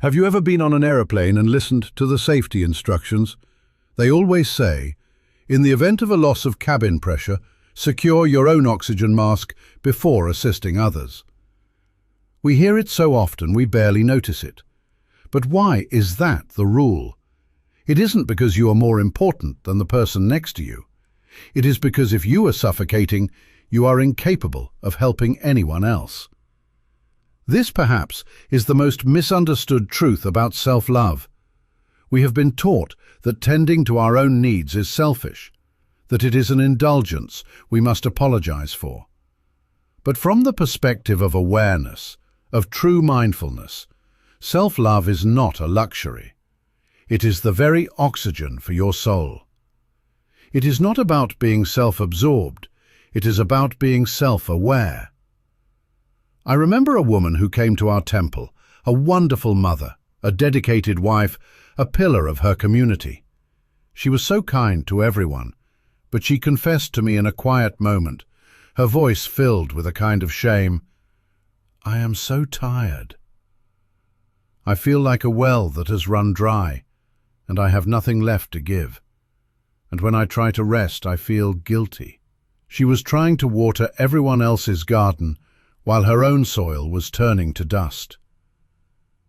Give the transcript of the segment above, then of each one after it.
Have you ever been on an aeroplane and listened to the safety instructions? They always say, in the event of a loss of cabin pressure, secure your own oxygen mask before assisting others. We hear it so often we barely notice it. But why is that the rule? It isn't because you are more important than the person next to you. It is because if you are suffocating, you are incapable of helping anyone else. This, perhaps, is the most misunderstood truth about self-love. We have been taught that tending to our own needs is selfish, that it is an indulgence we must apologize for. But from the perspective of awareness, of true mindfulness, self-love is not a luxury. It is the very oxygen for your soul. It is not about being self-absorbed, it is about being self-aware. I remember a woman who came to our temple, a wonderful mother, a dedicated wife, a pillar of her community. She was so kind to everyone, but she confessed to me in a quiet moment, her voice filled with a kind of shame, "I am so tired. I feel like a well that has run dry, and I have nothing left to give. And when I try to rest, I feel guilty." She was trying to water everyone else's garden, while her own soil was turning to dust.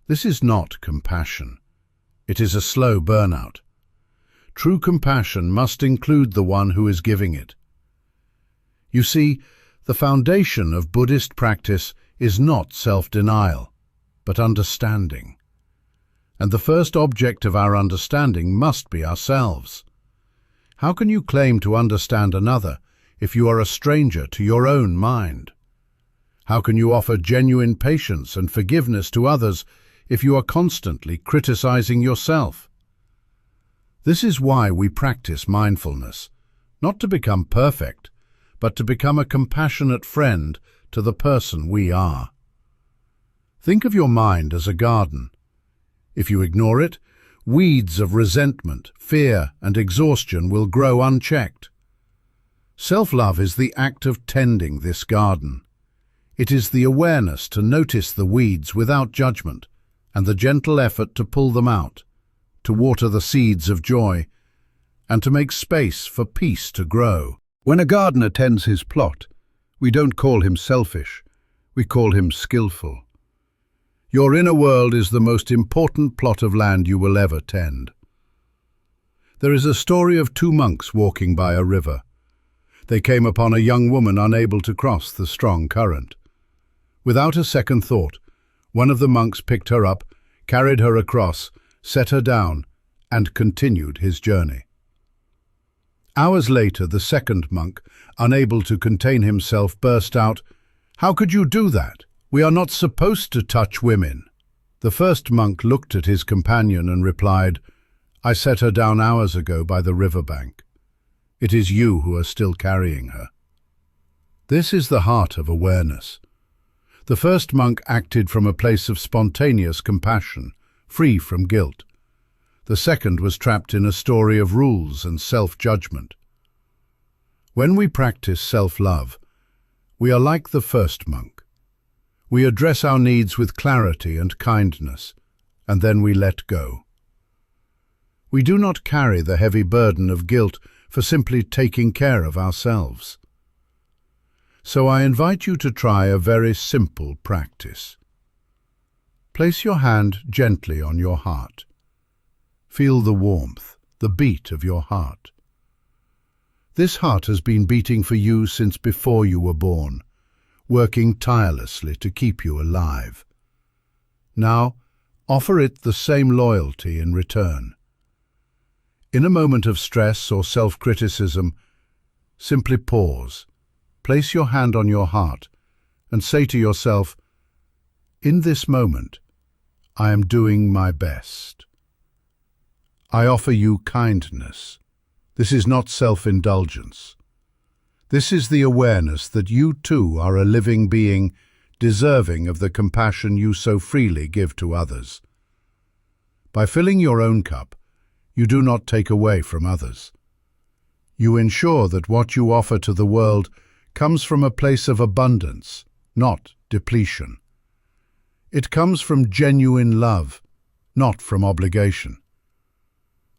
This is not compassion. It is a slow burnout. True compassion must include the one who is giving it. You see, the foundation of Buddhist practice is not self-denial, but understanding. And the first object of our understanding must be ourselves. How can you claim to understand another if you are a stranger to your own mind? How can you offer genuine patience and forgiveness to others if you are constantly criticizing yourself? This is why we practice mindfulness, not to become perfect, but to become a compassionate friend to the person we are. Think of your mind as a garden. If you ignore it, weeds of resentment, fear, and exhaustion will grow unchecked. Self-love is the act of tending this garden. It is the awareness to notice the weeds without judgment, and the gentle effort to pull them out, to water the seeds of joy, and to make space for peace to grow. When a gardener tends his plot, we don't call him selfish, we call him skillful. Your inner world is the most important plot of land you will ever tend. There is a story of two monks walking by a river. They came upon a young woman unable to cross the strong current. Without a second thought, one of the monks picked her up, carried her across, set her down, and continued his journey. Hours later, the second monk, unable to contain himself, burst out, "How could you do that? We are not supposed to touch women." The first monk looked at his companion and replied, "I set her down hours ago by the riverbank. It is you who are still carrying her." This is the heart of awareness. The first monk acted from a place of spontaneous compassion, free from guilt. The second was trapped in a story of rules and self-judgment. When we practice self-love, we are like the first monk. We address our needs with clarity and kindness, and then we let go. We do not carry the heavy burden of guilt for simply taking care of ourselves. So I invite you to try a very simple practice. Place your hand gently on your heart. Feel the warmth, the beat of your heart. This heart has been beating for you since before you were born, working tirelessly to keep you alive. Now, offer it the same loyalty in return. In a moment of stress or self-criticism, simply pause. Place your hand on your heart and say to yourself, "In this moment, I am doing my best. I offer you kindness." This is not self-indulgence. This is the awareness that you too are a living being, deserving of the compassion you so freely give to others. By filling your own cup, you do not take away from others. You ensure that what you offer to the world comes from a place of abundance, not depletion. It comes from genuine love, not from obligation.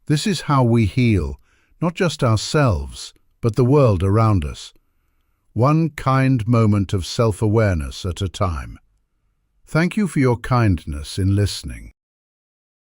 This is how we heal, not just ourselves, but the world around us. One kind moment of self-awareness at a time. Thank you for your kindness in listening.